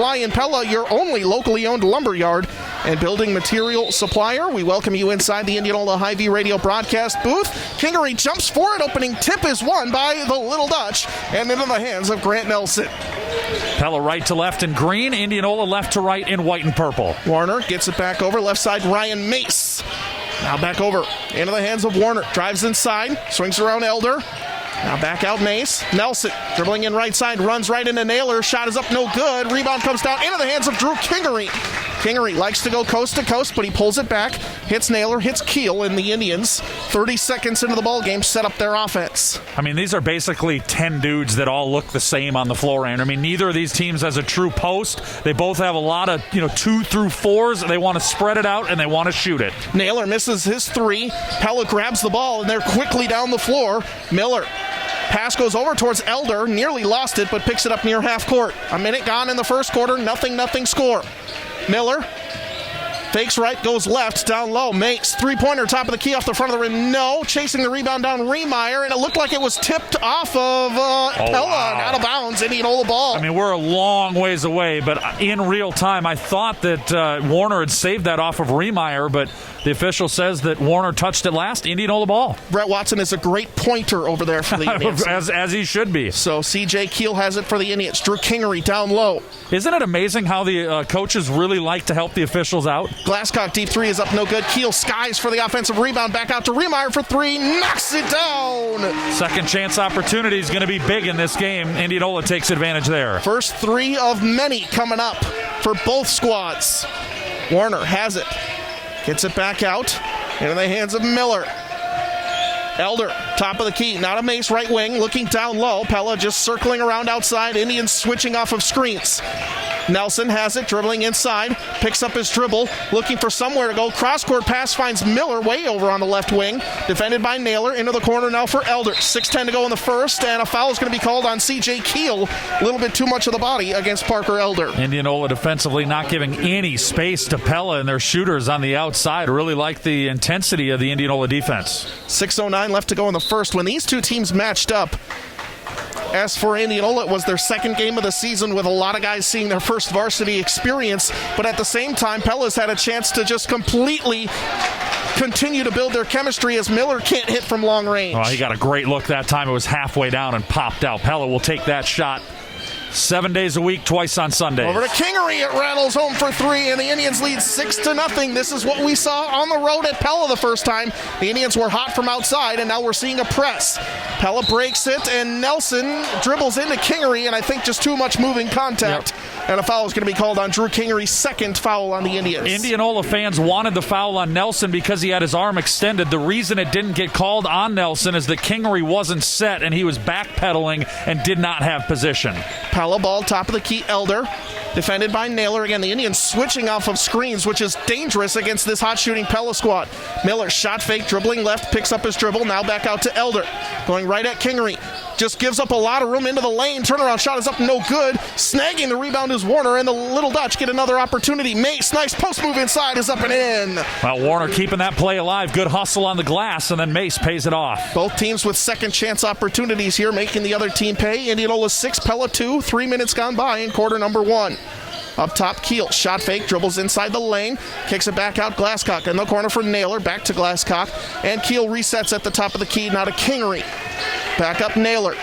In Pella, your only locally owned lumberyard and building material supplier. We welcome you inside the Indianola Hy-Vee radio broadcast booth. Kingery jumps for it. Opening tip is won by the Little Dutch and into the hands of Grant Nelson. Pella right to left in green, Indianola left to right in white and purple. Warner gets it back over, left side Ryan Mace. Now back over into the hands of Warner. Drives inside, swings around Elder. Now back out Mace. Nelson dribbling in right side, runs right into Naylor. Shot is up, no good. Rebound comes down into the hands of Drew Kingery. Kingery likes to go coast to coast, but he pulls it back. Hits Naylor, hits Keel, and the Indians, 30 seconds into the ball game, set up their offense. I mean, these are basically 10 dudes that all look the same on the floor, and I mean, neither of these teams has a true post. They both have a lot of, 2 through 4s. They want to spread it out, and they want to shoot it. Naylor misses his three. Pella grabs the ball, and they're quickly down the floor. Miller. Pass goes over towards Elder, nearly lost it, but picks it up near half court. A minute gone in the first quarter, nothing score. Miller fakes right, goes left, down low, makes three-pointer, top of the key off the front of the rim. No, chasing the rebound down Remeyer, and it looked like it was tipped off of Pella, and out of bounds, Indianola ball. I mean, we're a long ways away, but in real time, I thought that Warner had saved that off of Remeyer, but the official says that Warner touched it last. Indianola ball. Brett Watson is a great pointer over there for the Indians. as he should be. So C.J. Keel has it for the Indians. Drew Kingery down low. Isn't it amazing how the coaches really like to help the officials out? Glasscock deep three is up, no good. Keel skies for the offensive rebound. Back out to Remeyer for three. Knocks it down. Second chance opportunity is going to be big in this game. Indianola takes advantage there. First three of many coming up for both squads. Warner has it. Gets it back out into the hands of Miller. Elder, top of the key, not a Mace, right wing, looking down low. Pella just circling around outside. Indians switching off of screens. Nelson has it, dribbling inside, picks up his dribble, looking for somewhere to go. Cross-court pass finds Miller way over on the left wing. Defended by Naylor, into the corner now for Elder. 6:10 to go in the first, and a foul is going to be called on C.J. Keel. A little bit too much of the body against Parker Elder. Indianola defensively not giving any space to Pella and their shooters on the outside. Really like the intensity of the Indianola defense. 6:09 left to go in the first. When these two teams matched up, as for Indianola, it was their second game of the season with a lot of guys seeing their first varsity experience. But at the same time, Pella's had a chance to just completely continue to build their chemistry as Miller can't hit from long range. Oh, he got a great look that time. It was halfway down and popped out. Pella will take that shot 7 days a week, twice on Sundays. Over to Kingery. It rattles home for three, and the Indians lead 6-0. This is what we saw on the road at Pella the first time. The Indians were hot from outside, and now we're seeing a press. Pella breaks it, and Nelson dribbles into Kingery, and I think just too much moving contact. Yep. And a foul is going to be called on Drew Kingery's second foul on the Indians. Indianola fans wanted the foul on Nelson because he had his arm extended. The reason it didn't get called on Nelson is that Kingery wasn't set, and he was backpedaling and did not have position. Pella ball, top of the key, Elder. Defended by Naylor. Again, the Indians switching off of screens, which is dangerous against this hot-shooting Pella squad. Miller, shot fake, dribbling left, picks up his dribble. Now back out to Elder. Going right at Kingery. Just gives up a lot of room into the lane. Turnaround shot is up, no good. Snagging the rebound is Warner, and the Little Dutch get another opportunity. Mace, nice post move inside, is up and in. Well, Warner keeping that play alive. Good hustle on the glass, and then Mace pays it off. Both teams with second chance opportunities here, making the other team pay. Indianola 6, Pella 2. 3 minutes gone by in quarter number 1. Up top, Keel, shot fake, dribbles inside the lane, kicks it back out, Glasscock in the corner for Naylor, back to Glasscock, and Keel resets at the top of the key, now to Kingery. Back up Naylor.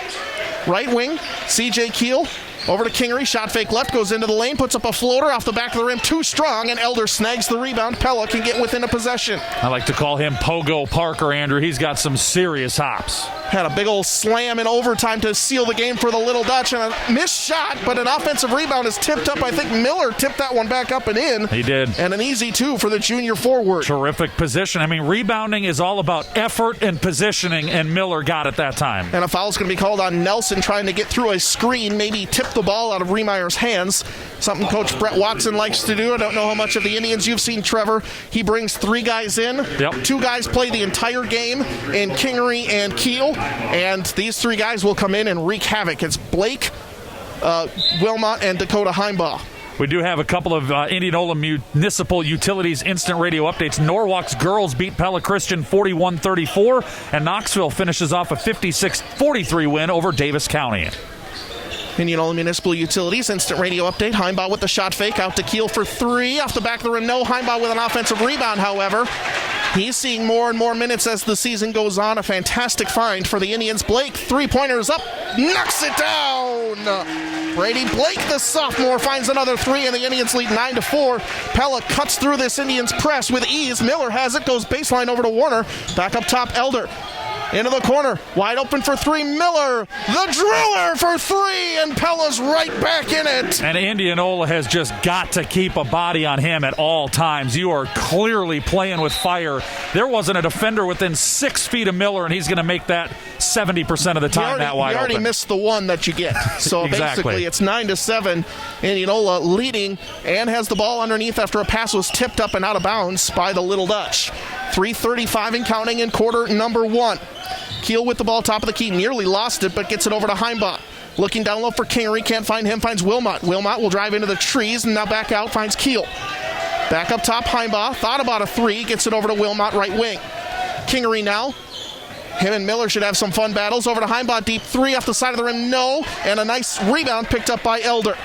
Right wing, C.J. Keel, over to Kingery, shot fake left, goes into the lane, puts up a floater off the back of the rim, too strong, and Elder snags the rebound. Pella can get within a possession. I like to call him Pogo Parker, Andrew. He's got some serious hops. Had a big old slam in overtime to seal the game for the Little Dutch, and a missed shot, but an offensive rebound is tipped up. I think Miller tipped that one back up and in. He did. And an easy two for the junior forward. Terrific position. I mean, rebounding is all about effort and positioning, and Miller got it that time. And a foul's going to be called on Nelson trying to get through a screen, maybe tip the ball out of Remeyer's hands. Something Coach Brett Watson likes to do. I don't know how much of the Indians you've seen, Trevor. He brings 3 guys in. Yep. 2 guys play the entire game in Kingery and Keel. And these 3 guys will come in and wreak havoc. It's Blake, Wilmot, and Dakota Heimbaugh. We do have a couple of Indianola Municipal Utilities instant radio updates. Norwalk's girls beat Pella Christian 41-34, and Knoxville finishes off a 56-43 win over Davis County. Indianola Municipal Utilities instant radio update. Heimbach with the shot fake out to Keel for three. Off the back of the rim, no. Heimbach with an offensive rebound, however. He's seeing more and more minutes as the season goes on. A fantastic find for the Indians. Blake, three-pointers up, knocks it down. Brady Blake, the sophomore, finds another three, and the Indians lead 9-4. Pella cuts through this Indians press with ease. Miller has it, goes baseline over to Warner. Back up top, Elder. Into the corner, wide open for three, Miller, the driller for three, and Pella's right back in it. And Indianola has just got to keep a body on him at all times. You are clearly playing with fire. There wasn't a defender within 6 feet of Miller, and he's going to make that 70% of the time that wide open. You already missed the one that you get. So Exactly. Basically it's 9-7. Indianola leading and has the ball underneath after a pass was tipped up and out of bounds by the Little Dutch. 3:35 and counting in quarter number one. Keel with the ball, top of the key, nearly lost it, but gets it over to Heimbach. Looking down low for Kingery, can't find him, finds Wilmot. Wilmot will drive into the trees and now back out, finds Keel. Back up top, Heimbach, thought about a three, gets it over to Wilmot, right wing. Kingery now. Him and Miller should have some fun battles. Over to Heimbach, deep three off the side of the rim, no. And a nice rebound picked up by Elder.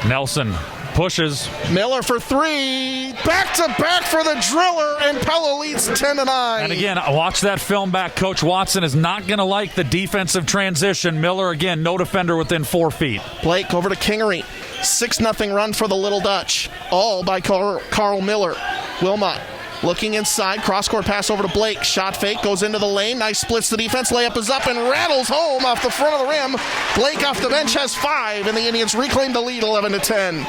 Nelson pushes. Miller for three. Back to back for the driller, and Pella leads 10-9. And again, watch that film back. Coach Watson is not going to like the defensive transition. Miller, again, no defender within 4 feet. Blake over to Kingery. 6-0 run for the Little Dutch. All by Carl Miller. Wilmot looking inside. Cross-court pass over to Blake. Shot fake. Goes into the lane. Nice splits the defense. Layup is up and rattles home off the front of the rim. Blake off the bench has 5, and the Indians reclaim the lead 11-10.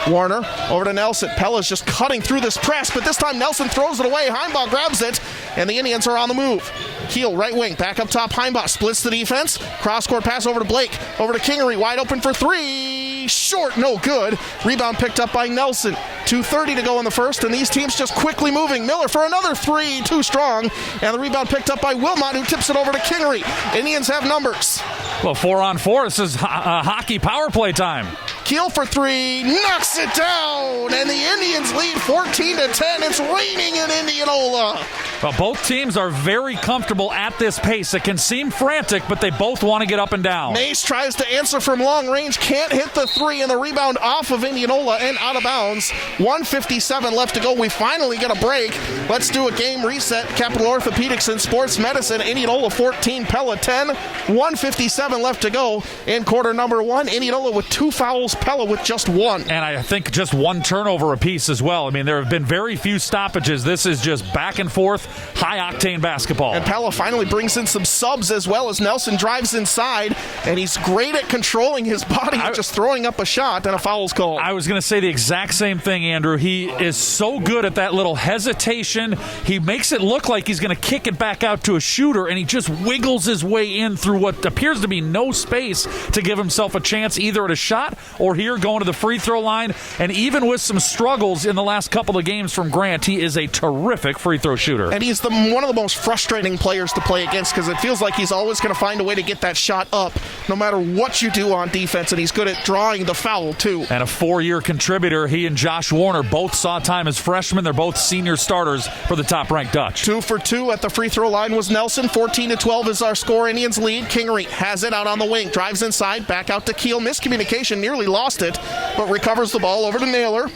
Warner over to Nelson. Pella's just cutting through this press, but this time Nelson throws it away. Heimbach grabs it, and the Indians are on the move. Keel, right wing, back up top. Heimbach splits the defense. Cross-court pass over to Blake. Over to Kingery, wide open for three. Short, no good. Rebound picked up by Nelson. 2:30 to go in the first, and these teams just quickly moving. Miller for another three, too strong, and the rebound picked up by Wilmot, who tips it over to Kingery. Indians have numbers. Well, 4-on-4. This is hockey power play time. Keel for three, knocks it down, and the Indians lead 14-10. It's raining in Indianola. Well, both teams are very comfortable at this pace. It can seem frantic, but they both want to get up and down. Mace tries to answer from long range, can't hit the three, and the rebound off of Indianola and out of bounds. 1:57 left to go. We finally get a break. Let's do a game reset. Capital Orthopedics and Sports Medicine. Indianola 14, Pella 10. 1:57 left to go in quarter number one. Indianola with 2 fouls, Pella with just 1. And I think just 1 turnover apiece as well. I mean, there have been very few stoppages. This is just back and forth, high-octane basketball. And Pella finally brings in some subs as well as Nelson drives inside, and he's great at controlling his body, just throwing up a shot, and a foul's called. I was going to say the exact same thing, Andrew. He is so good at that little hesitation. He makes it look like he's going to kick it back out to a shooter, and he just wiggles his way in through what appears to be no space to give himself a chance either at a shot or here going to the free throw line. And even with some struggles in the last couple of games from Grant, he is a terrific free throw shooter. And he's one of the most frustrating players to play against because it feels like he's always going to find a way to get that shot up no matter what you do on defense, and he's good at drawing the foul too. And a 4-year contributor. He and Josh Warner both saw time as freshmen. They're both senior starters for the top-ranked Dutch. 2 for 2 at the free throw line was Nelson. 14-12 is our score. Indians lead. Kingery has it out on the wing. Drives inside. Back out to Keel. Miscommunication. Nearly lost it, but recovers the ball over to Naylor.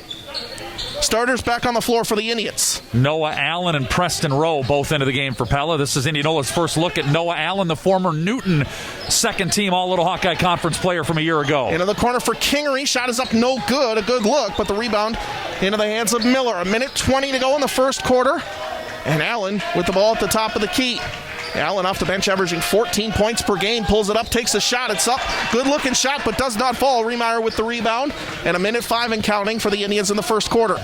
Starters back on the floor for the Indians. Noah Allen and Preston Rowe both into the game for Pella. This is Indianola's first look at Noah Allen, the former Newton second-team All-Little Hawkeye Conference player from a year ago. Into the corner for Kingery. Shot is up, no good. A good look, but the rebound into the hands of Miller. 1:20 to go in the first quarter. And Allen with the ball at the top of the key. Allen off the bench averaging 14 points per game. Pulls it up, takes a shot. It's up. Good-looking shot, but does not fall. Remeyer with the rebound. And 1:05 and counting for the Indians in the first quarter.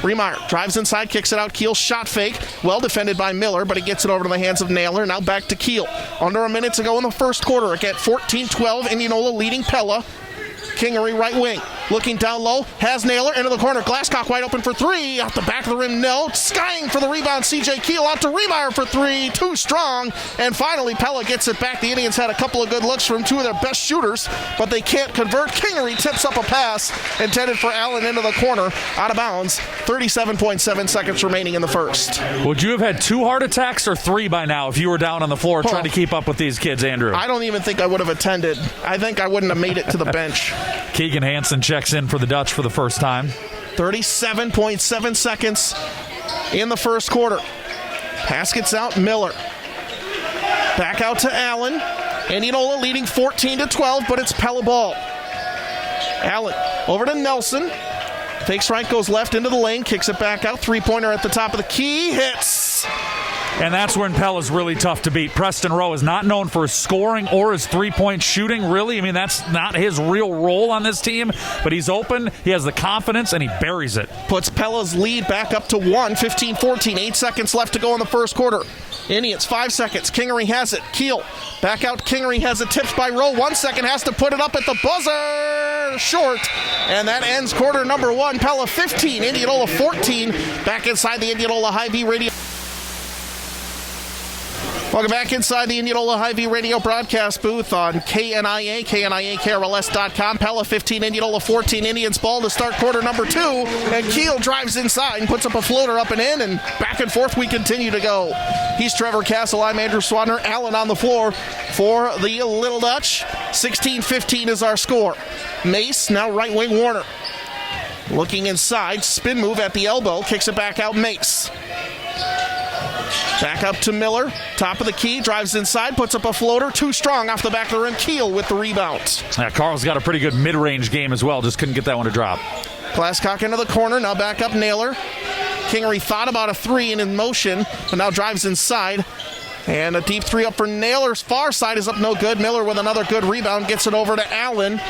Remeyer drives inside, kicks it out. Keel shot fake. Well defended by Miller, but he gets it over to the hands of Naylor. Now back to Keel. Under a minute to go in the first quarter. Again, 14-12. Indianola leading Pella. Kingery right wing. looking down low, has Naylor into the corner. Glasscock wide open for three. Off the back of the rim, no. Skying for the rebound, CJ Keel out to Remeyer for three. Too strong. And finally, Pella gets it back. The Indians had a couple of good looks from two of their best shooters, but they can't convert. Kingery tips up a pass intended for Allen into the corner. Out of bounds. 37.7 seconds remaining in the first. Would you have had 2 heart attacks or 3 by now if you were down on the floor trying to keep up with these kids, Andrew? I don't even think I would have attended. I think I wouldn't have made it to the bench. Keegan Hansen checks in for the Dutch for the first time. 37.7 seconds in the first quarter. Pass gets out, Miller. Back out to Allen. Indianola leading 14-12, but it's Pella ball. Allen over to Nelson. Fakes right, goes left into the lane, kicks it back out. Three-pointer at the top of the key, hits. And that's when Pella's really tough to beat. Preston Rowe is not known for his scoring or his three-point shooting, really. I mean, that's not his real role on this team, but he's open, he has the confidence, and he buries it. Puts Pella's lead back up to 1, 15-14, 8 seconds left to go in the first quarter. Indians, 5 seconds. Kingery has it. Keel back out. Kingery has it tipped by Rowe. 1 second, has to put it up at the buzzer. Short. And that ends quarter number 1. Pella 15, Indianola 14. Back inside the Indianola Hy-Vee Radio. Welcome back inside the Indianola Hy-Vee Radio broadcast booth on KNIA, KNIA-KRLS.com. Pella 15, Indianola 14. Indians ball to start quarter number 2. And Keel drives inside and puts up a floater up and in. And back and forth we continue to go. He's Trevor Castle. I'm Andrew Swadner. Allen on the floor for the Little Dutch. 16-15 is our score. Mace, now right wing Warner. Looking inside, spin move at the elbow. Kicks it back out, Mace. Back up to Miller, top of the key, drives inside, puts up a floater, too strong off the back of the rim. Keel with the rebound. Yeah, Carl's got a pretty good mid-range game as well, just couldn't get that one to drop. Glasscock into the corner, now back up Naylor. Kingery thought about a three and in motion, but now drives inside. And a deep three up for Naylor's far side is up no good. Miller with another good rebound, gets it over to Allen.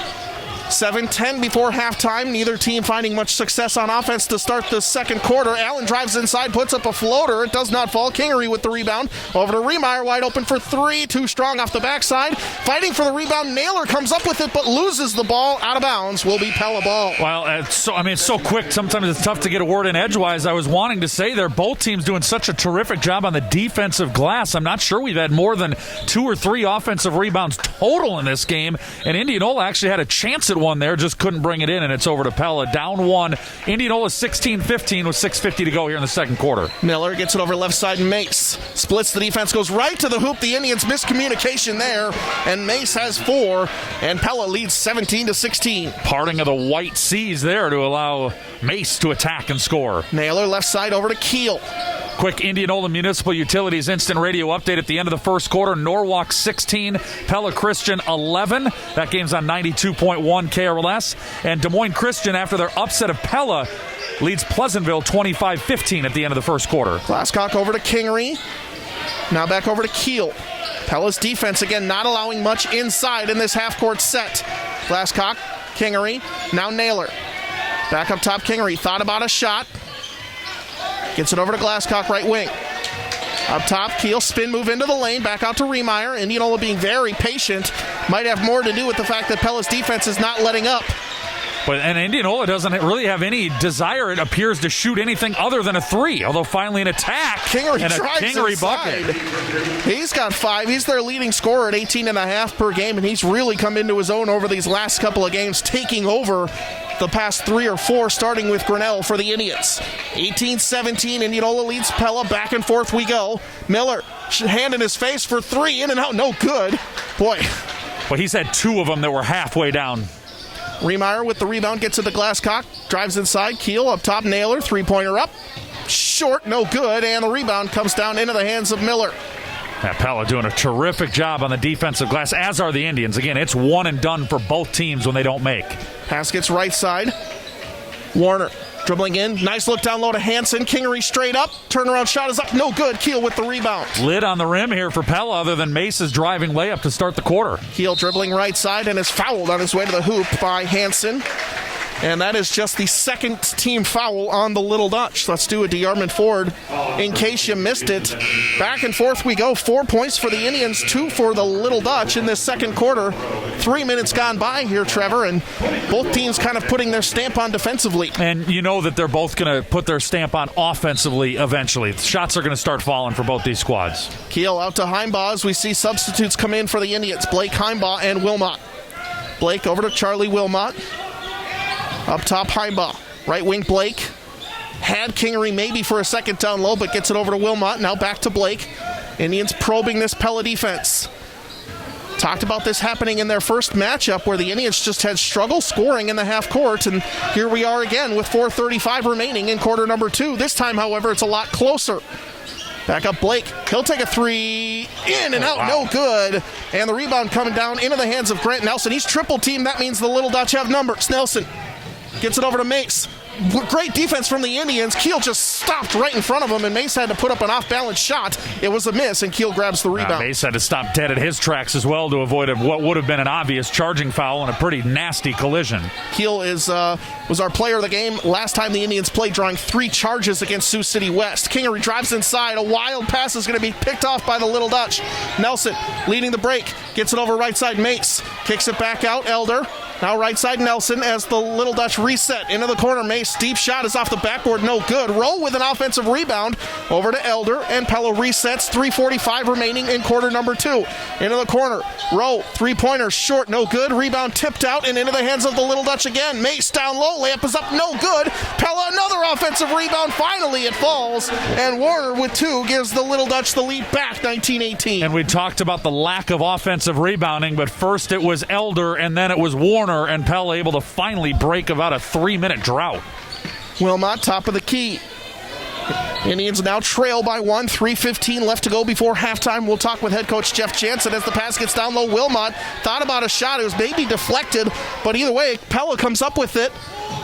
7:10 before halftime. Neither team finding much success on offense to start the second quarter. Allen drives inside, puts up a floater. It does not fall. Kingery with the rebound. Over to Remeyer, wide open for three. Too strong off the backside. Fighting for the rebound. Naylor comes up with it, but loses the ball. Out of bounds. Will be Pella ball. Well, it's so quick. Sometimes it's tough to get a word in edgewise. I was wanting to say there, both teams doing such a terrific job on the defensive glass. I'm not sure we've had more than 2 or 3 offensive rebounds total in this game. And Indianola actually had a chance at one there, just couldn't bring it in, and it's over to Pella. Down 1. Indianola 16-15 with 6:50 to go here in the second quarter. Miller gets it over left side. Mace splits the defense, goes right to the hoop. The Indians miscommunication there, and Mace has 4, and Pella leads 17-16. Parting of the white seas there to allow Mace to attack and score. Naylor left side over to Keel. Quick Indianola Municipal Utilities instant radio update at the end of the first quarter. Norwalk 16, Pella Christian 11. That game's on 92.1 KRLS. And Des Moines Christian, after their upset of Pella, leads Pleasantville 25-15 at the end of the first quarter. Glasscock over to Kingery. Now back over to Keel. Pella's defense again not allowing much inside in this half-court set. Glasscock, Kingery, now Naylor. Back up top, Kingery thought about a shot. Gets it over to Glasscock, right wing. Up top, Keel, spin move into the lane, back out to Remeyer. Indianola being very patient. Might have more to do with the fact that Pella's defense is not letting up. And Indianola doesn't really have any desire, it appears, to shoot anything other than a 3, although finally an attack Kingery and a drives Kingery inside. bucket. He's got 5. He's their leading scorer at 18.5 per game, and he's really come into his own over these last couple of games, taking over the past 3 or 4, starting with Grinnell for the Indians. 18-17, Indianola leads Pella. Back and forth we go. Miller, hand in his face for 3, in and out, no good. Boy. Well, he's had 2 of them that were halfway down. Remeyer with the rebound, gets it to Glasscock, drives inside. Keel up top, Naylor, three-pointer up. Short, no good, and the rebound comes down into the hands of Miller. Pella doing a terrific job on the defensive glass, as are the Indians. Again, it's one and done for both teams when they don't make. Pass gets right side. Warner dribbling in. Nice look down low to Hansen. Kingery straight up. Turnaround shot is up. No good. Keel with the rebound. Lid on the rim here for Pella, other than Mace's driving layup to start the quarter. Keel dribbling right side and is fouled on his way to the hoop by Hansen. And that is just the second team foul on the Little Dutch. Let's do it to Yarmouth Ford in case you missed it. Back and forth we go. 4 points for the Indians, 2 for the Little Dutch in this second quarter. 3 minutes gone by here, Trevor, and both teams kind of putting their stamp on defensively. And you know that they're both going to put their stamp on offensively eventually. Shots are going to start falling for both these squads. Keel out to Heimbaugh as we see substitutes come in for the Indians. Blake Heimbaugh and Wilmot. Blake over to Charlie Wilmot. Up top, Heimbaugh. Right wing, Blake. Had Kingery maybe for a second down low, but gets it over to Wilmot. Now back to Blake. Indians probing this Pella defense. Talked about this happening in their first matchup where the Indians just had struggle scoring in the half court, and here we are again with 4:35 remaining in quarter number 2. This time, however, it's a lot closer. Back up Blake. He'll take a three. In and out, no good. And the rebound coming down into the hands of Grant Nelson. He's triple teamed. That means the Little Dutch have numbers. Nelson gets it over to Mace. Great defense from the Indians. Keel just stopped right in front of him, and Mace had to put up an off-balance shot. It was a miss, and Keel grabs the rebound. Mace had to stop dead at his tracks as well to avoid what would have been an obvious charging foul and a pretty nasty collision. Keel was our player of the game last time the Indians played, drawing 3 charges against Sioux City West. Kingery drives inside. A wild pass is going to be picked off by the Little Dutch. Nelson leading the break. Gets it over right side Mace. Kicks it back out. Elder. Now right side Nelson as the Little Dutch reset into the corner. Mace, deep shot is off the backboard, no good. Rowe with an offensive rebound over to Elder, and Pella resets. 3:45 remaining in quarter number 2. Into the corner. Rowe, three-pointer, short, no good. Rebound tipped out and into the hands of the Little Dutch again. Mace down low, layup is up, no good. Pella, another offensive rebound. Finally it falls, and Warner with 2 gives the Little Dutch the lead back, 19-18. And we talked about the lack of offensive rebounding, but first it was Elder, and then it was Warner, and Pella able to finally break about a 3-minute drought. Wilmot, top of the key. Indians now trail by 1, 3:15 left to go before halftime. We'll talk with head coach Jeff Jansen as the pass gets down low. Wilmot thought about a shot. It was maybe deflected, but either way, Pella comes up with it.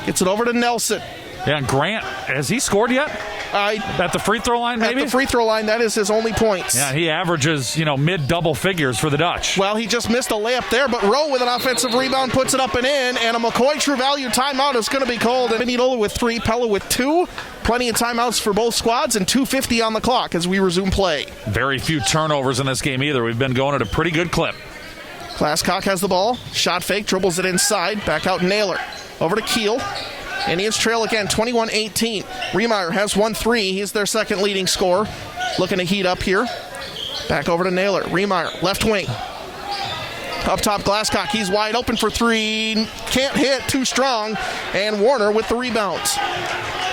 Gets it over to Nelson. Yeah, and Grant, has he scored yet? At the free throw line, maybe? At the free throw line, that is his only points. Yeah, he averages, mid-double figures for the Dutch. Well, he just missed a layup there, but Rowe with an offensive rebound puts it up and in, and a McCoy True Value timeout is going to be called. And Indianola with 3, Pella with 2. Plenty of timeouts for both squads, and 2:50 on the clock as we resume play. Very few turnovers in this game either. We've been going at a pretty good clip. Glasscock has the ball. Shot fake, dribbles it inside. Back out Naylor. Over to Keel. Indians trail again, 21-18. Riemeyer has 1-3. He's their second leading scorer. Looking to heat up here. Back over to Naylor. Riemeyer, left wing. Up top, Glasscock. He's wide open for 3. Can't hit, too strong. And Warner with the rebounds.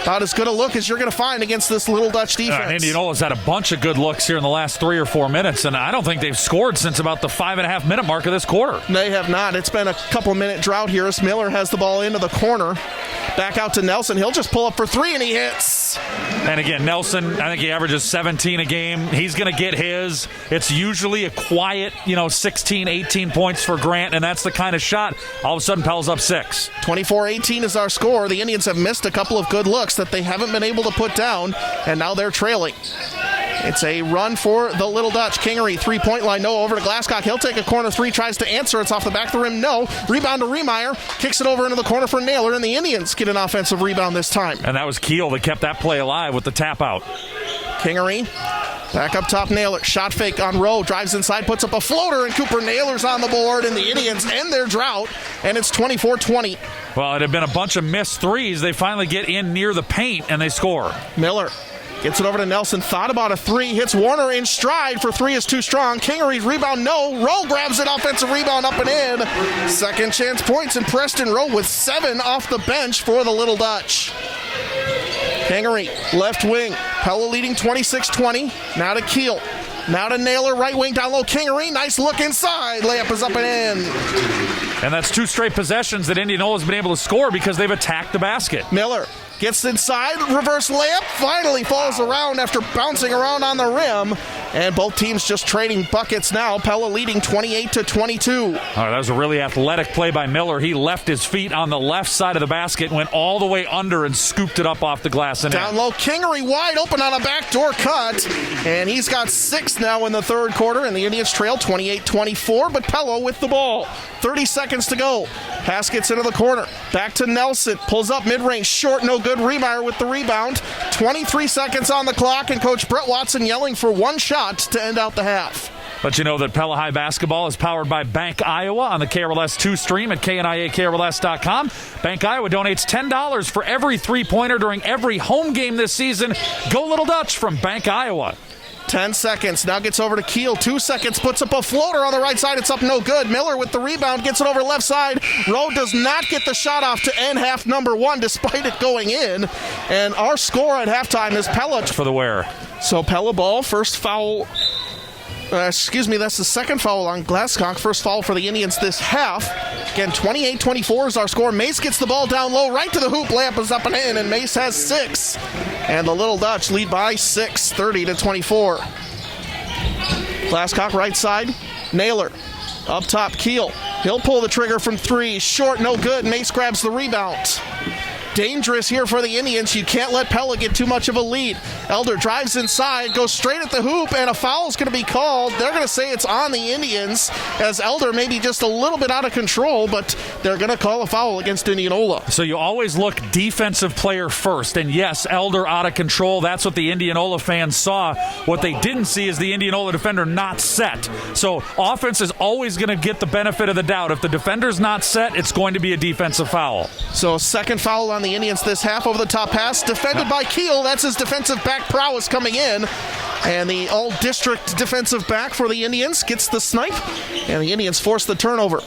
About as good a look as you're going to find against this Little Dutch defense. Indianola's had a bunch of good looks here in the last 3 or 4 minutes, and I don't think they've scored since about the 5.5-minute mark of this quarter. They have not. It's been a couple-minute drought here as Miller has the ball into the corner. Back out to Nelson. He'll just pull up for 3, and he hits. And again, Nelson, I think he averages 17 a game. He's going to get his. It's usually a quiet, 16, 18 points for Grant, and that's the kind of shot. All of a sudden, Pell's up 6. 24-18 is our score. The Indians have missed a couple of good looks that they haven't been able to put down, and now they're trailing. It's a run for the Little Dutch. Kingery, 3-point line, no, over to Glasscock. He'll take a corner 3, tries to answer. It's off the back of the rim, no. Rebound to Riemeyer, kicks it over into the corner for Naylor, and the Indians get an offensive rebound this time. And that was Keel that kept that play alive with the tap out. Kingery, back up top, Naylor. Shot fake on Rowe, drives inside, puts up a floater, and Cooper Naylor's on the board, and the Indians end their drought, and it's 24-20. Well, it had been a bunch of missed threes. They finally get in near the paint, and they score. Miller gets it over to Nelson. Thought about a 3. Hits Warner in stride for 3 is too strong. Kingery's rebound, no. Rowe grabs it. Offensive rebound up and in. Second chance points, and Preston Rowe with 7 off the bench for the Little Dutch. Kingery, left wing. Pella leading 26-20. Now to Keel. Now to Naylor, right wing down low. Kingery, nice look inside. Layup is up and in. And that's 2 straight possessions that Indianola's been able to score because they've attacked the basket. Miller Gets inside, reverse layup, finally falls around after bouncing around on the rim. And both teams just trading buckets now. Pella leading 28-22. All right, that was a really athletic play by Miller. He left his feet on the left side of the basket, went all the way under and scooped it up off the glass. And down low, Kingery wide open on a backdoor cut. And he's got 6 now in the third quarter. And the Indians trail 28-24, but Pella with the ball. 30 seconds to go. Pass gets into the corner. Back to Nelson. Pulls up mid-range. Short, no good. Remeyer with the rebound. 23 seconds on the clock, and Coach Brett Watson yelling for one shot to end out the half. But you know that Pella High Basketball is powered by Bank Iowa on the KRLS 2 stream at KNIAKRLS.com. Bank Iowa donates $10 for every three-pointer during every home game this season. Go Little Dutch from Bank Iowa. 10 seconds. Now gets over to Keel. 2 seconds. Puts up a floater on the right side. It's up no good. Miller with the rebound. Gets it over left side. Rowe does not get the shot off to end half number 1 despite it going in. And our score at halftime is Pella. For the wear. So Pella ball. First foul. That's the second foul on Glasscock. First foul for the Indians this half. Again, 28-24 is our score. Mace gets the ball down low, right to the hoop. Layup is up and in, and Mace has 6. And the Little Dutch lead by 6, 30-24. Glasscock right side. Naylor. Up top, Keel. He'll pull the trigger from 3. Short, no good. Mace grabs the rebound. Dangerous here for the Indians. You can't let Pella get too much of a lead. Elder drives inside, goes straight at the hoop, and a foul is going to be called. They're going to say it's on the Indians, as Elder may be just a little bit out of control, but they're going to call a foul against Indianola. So you always look defensive player first, and yes, Elder out of control. That's what the Indianola fans saw. What they didn't see is the Indianola defender not set. So offense is always going to get the benefit of the doubt. If the defender's not set, it's going to be a defensive foul. So second foul on the Indians this half. Over the top pass, defended by Keel. That's his defensive back prowess coming in. And the all-district defensive back for the Indians gets the snipe. And the Indians force the turnover.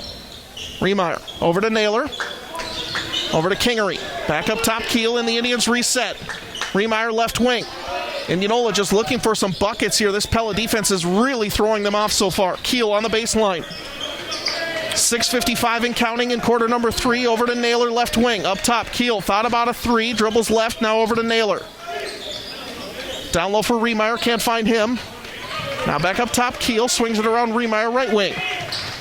Remeyer over to Naylor. Over to Kingery. Back up top, Keel, and the Indians reset. Remeyer left wing. Indianola just looking for some buckets here. This Pella defense is really throwing them off so far. Keel on the baseline. 6:55 and counting in quarter number 3. Over to Naylor, left wing. Up top, Keel thought about a 3. Dribbles left, now over to Naylor. Down low for Remeyer, can't find him. Now back up top, Keel swings it around Remeyer, right wing.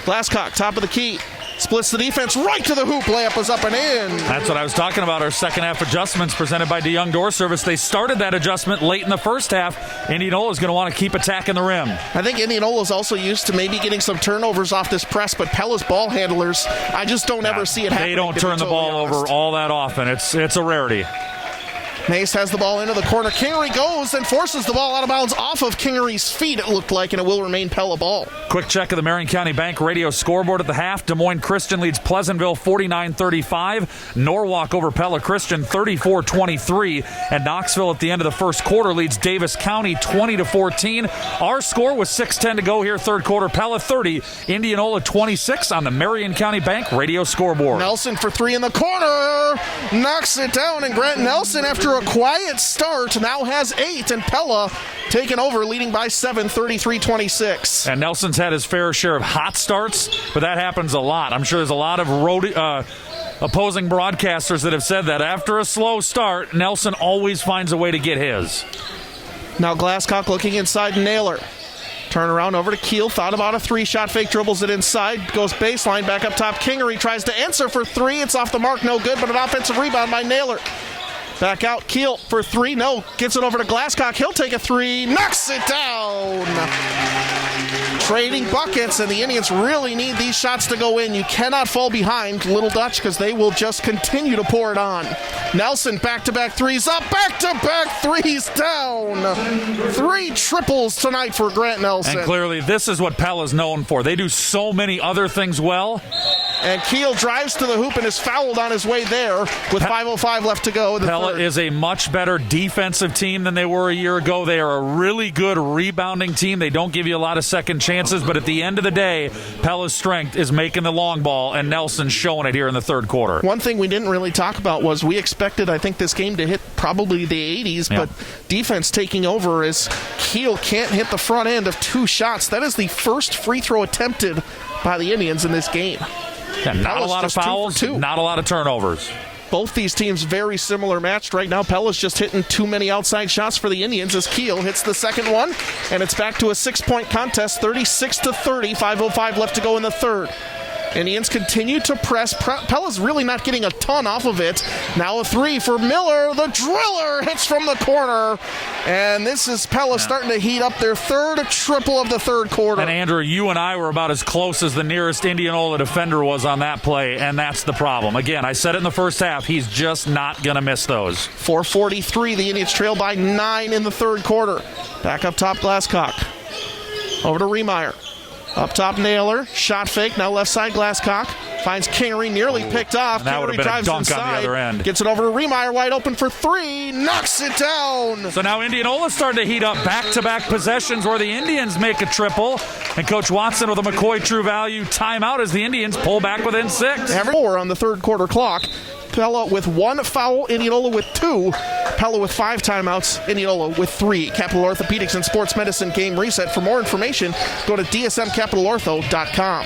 Glasscock, top of the key. Splits the defense right to the hoop. Layup is up and in. That's what I was talking about. Our second half adjustments presented by DeYoung Door Service. They started that adjustment late in the first half. Indianola is going to want to keep attacking the rim. I think Indianola is also used to maybe getting some turnovers off this press, but Pella's ball handlers, I just don't ever see it happen. They don't turn the ball over all that often. It's a rarity. Mace has the ball into the corner. Kingery goes and forces the ball out of bounds off of Kingery's feet, it looked like, and it will remain Pella ball. Quick check of the Marion County Bank radio scoreboard at the half. Des Moines Christian leads Pleasantville 49-35. Norwalk over Pella Christian 34-23. And Knoxville at the end of the first quarter leads Davis County 20-14. Our score was 6:10 to go here, third quarter. Pella 30, Indianola 26 on the Marion County Bank radio scoreboard. Nelson for 3 in the corner. Knocks it down, and Grant Nelson, after a quiet start, now has 8, and Pella taking over, leading by 7, 33-26. And Nelson's had his fair share of hot starts, but that happens a lot. I'm sure there's a lot of opposing broadcasters that have said that after a slow start, Nelson always finds a way to get his. Now Glasscock looking inside Naylor. Turn around over to Keel. Thought about a 3-shot fake. Dribbles it inside. Goes baseline. Back up top. Kingery tries to answer for 3. It's off the mark. No good, but an offensive rebound by Naylor. Back out. Keel for 3. No. Gets it over to Glasscock. He'll take a 3. Knocks it down. Trading buckets, and the Indians really need these shots to go in. You cannot fall behind Little Dutch because they will just continue to pour it on. Nelson, back-to-back threes up, back-to-back threes down. 3 triples tonight for Grant Nelson. And clearly this is what Pella's known for. They do so many other things well. And Keel drives to the hoop and is fouled on his way there with 5:05 left to go. Pella is a much better defensive team than they were a year ago. They are a really good rebounding team. They don't give you a lot of second chances, but at the end of the day, Pella's strength is making the long ball, and Nelson's showing it here in the third quarter. One thing we didn't really talk about was we expected, I think, this game to hit probably the 80s, but defense taking over as Keel can't hit the front end of 2 shots. That is the first free throw attempted by the Indians in this game. Yeah, not a lot of fouls, not a lot of turnovers. Both these teams very similar matched right now. Pella's just hitting too many outside shots for the Indians as Keel hits the second one, and it's back to a 6-point contest, 36-30, 5:05 left to go in the third. Indians continue to press. Pella's really not getting a ton off of it. Now a three for Miller. The driller hits from the corner. And this is Pella starting to heat up their third triple of the third quarter. And Andrew, you and I were about as close as the nearest Indianola defender was on that play, and that's the problem. Again, I said it in the first half. He's just not going to miss those. 4:43. The Indians trail by 9 in the third quarter. Back up top, Glasscock. Over to Remeyer. Up top, Naylor. Shot fake. Now left side, Glasscock. Finds Kingery, nearly picked off. That would have been a dunk inside, on the other end. Gets it over to Remeyer, wide open for three. Knocks it down. So now Indianola's starting to heat up back-to-back possessions where the Indians make a triple. And Coach Watson with a McCoy True Value timeout as the Indians pull back within 6. 4 on the third quarter clock. Pella with 1 foul, Indianola with 2. Pella with 5 timeouts, Indianola with 3. Capital Orthopedics and Sports Medicine game reset. For more information, go to dsmcapitalortho.com.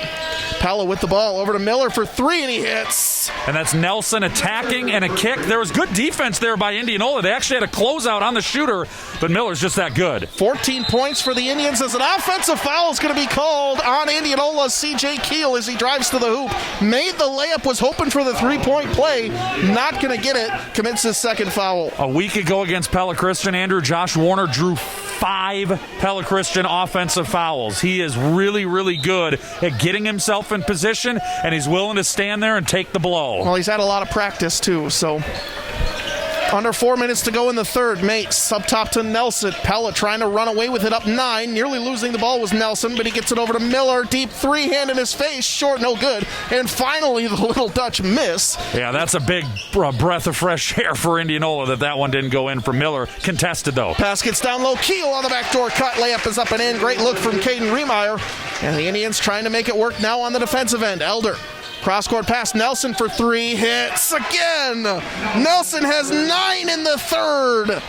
Pella with the ball over to Miller for 3, and he hits. And that's Nelson attacking and a kick. There was good defense there by Indianola. They actually had a closeout on the shooter, but Miller's just that good. 14 points for the Indians as an offensive foul is going to be called on Indianola. C.J. Keel as he drives to the hoop. Made the layup, was hoping for the 3-point play. Not going to get it. Commits his second foul. A week ago against Pella Christian, Andrew, Josh Warner drew 5 Pella Christian offensive fouls. He is really, really good at getting himself in position, and he's willing to stand there and take the blow. Well, he's had a lot of practice, too, so... Under 4 minutes to go in the third. Mates up top to Nelson. Pella trying to run away with it up 9. Nearly losing the ball was Nelson, but he gets it over to Miller. Deep 3-hand in his face. Short, no good. And finally, the little Dutch miss. Yeah, that's a big breath of fresh air for Indianola that one didn't go in for Miller. Contested, though. Pass gets down low. Keel on the backdoor cut. Layup is up and in. Great look from Caden Remeyer. And the Indians trying to make it work now on the defensive end. Elder. Cross-court pass, Nelson for 3, hits again. Nelson has 9 in the third.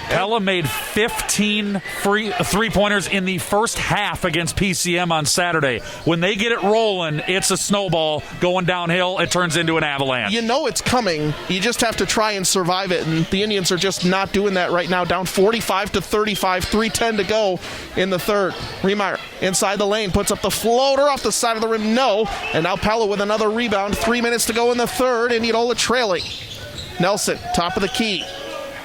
Pella made 15 three-pointers in the first half against PCM on Saturday. When they get it rolling, it's a snowball going downhill. It turns into an avalanche. You know it's coming. You just have to try and survive it, and the Indians are just not doing that right now. Down 45-35, 3:10 to go in the third. Remeyer inside the lane, puts up the floater off the side of the rim, no. And now Pella with another rebound. 3 minutes to go in the third. Indianola trailing. Nelson, top of the key.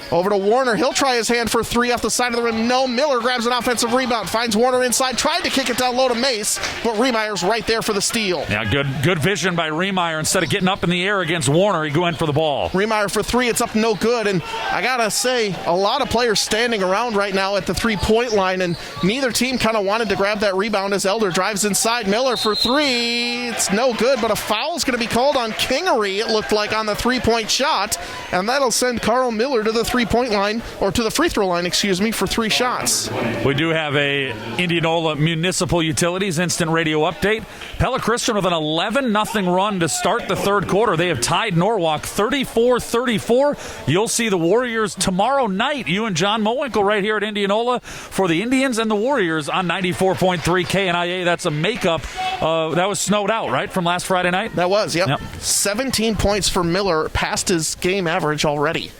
Over to Warner. He'll try his hand for 3 off the side of the rim. No. Miller grabs an offensive rebound. Finds Warner inside. Tried to kick it down low to Mace, but Remeyer's right there for the steal. Yeah, good vision by Remeyer. Instead of getting up in the air against Warner, he went for the ball. Remeyer for 3. It's up no good. And I got to say, a lot of players standing around right now at the 3-point line, and neither team kind of wanted to grab that rebound as Elder drives inside. Miller for 3. It's no good, but a foul's going to be called on Kingery, it looked like, on the 3-point shot. And that'll send Carl Miller to the 3-point line, or to the free throw line, for 3 shots. We do have a Indianola Municipal Utilities instant radio update. Pella Christian with an 11-0 run to start the third quarter. They have tied Norwalk 34-34. You'll see the Warriors tomorrow night. You and John Mowinkle right here at Indianola for the Indians and the Warriors on 94.3 KNIA. That's a makeup. That was snowed out, right, from last Friday night? That was, yep. 17 points for Miller, past his game average already.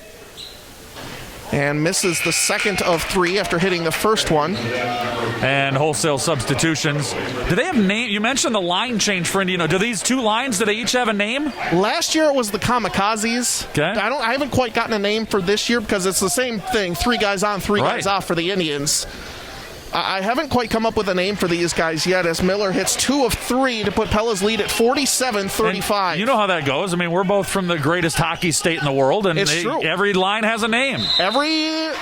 And misses the second of 3 after hitting the first one. And wholesale substitutions. Do they have name? You mentioned the line change for Indianola. Do these 2 lines, do they each have a name? Last year it was the Kamikazes. Okay. I haven't quite gotten a name for this year because it's the same thing. 3 guys on, 3 guys off for the Indians. I haven't quite come up with a name for these guys yet as Miller hits 2 of 3 to put Pella's lead at 47-35. And you know how that goes. I mean, we're both from the greatest hockey state in the world, and true. Every line has a name. The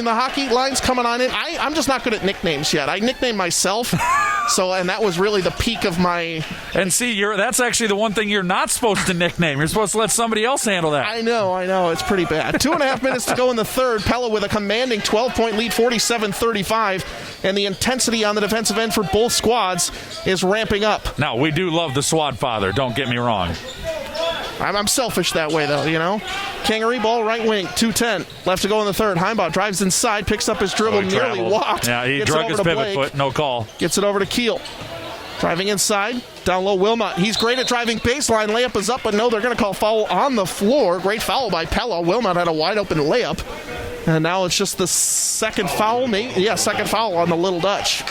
hockey line's coming on in. I'm just not good at nicknames yet. I nicknamed myself, and that was really the peak of my... And see, that's actually the one thing you're not supposed to nickname. You're supposed to let somebody else handle that. I know. It's pretty bad. 2.5 minutes to go in the third. Pella with a commanding 12-point lead, 47-35. And the intensity on the defensive end for both squads is ramping up. Now, we do love the Swad Father, don't get me wrong. I'm selfish that way, though, Kingery, ball right wing, 2:10. Left to go in the third. Heimbaugh drives inside, picks up his dribble, nearly walked. Yeah, he drug his pivot foot, no call. Gets it over to Keel. Driving inside, down low Wilmot. He's great at driving baseline. Layup is up, but no, they're going to call foul on the floor. Great foul by Pella. Wilmot had a wide open layup. And now it's just the second foul. Second foul on the Little Dutch.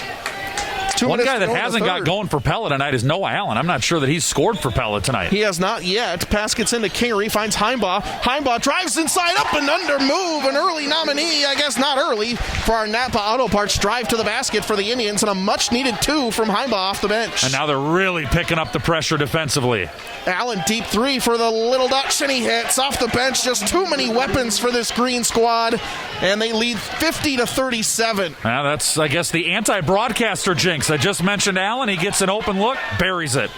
One guy that hasn't got going for Pella tonight is Noah Allen. I'm not sure that he's scored for Pella tonight. He has not yet. Pass gets into Kingery, finds Heimbaugh. Heimbaugh drives inside, up and under move. An early nominee, I guess not early, for our Napa Auto Parts drive to the basket for the Indians, and a much-needed 2 from Heimbaugh off the bench. And now they're really picking up the pressure defensively. Allen deep 3 for the Little Dutch, and he hits off the bench. Just too many weapons for this green squad, and they lead 50-37. Now that's, I guess, the anti-broadcaster jinx. I just mentioned Allen. He gets an open look, buries it.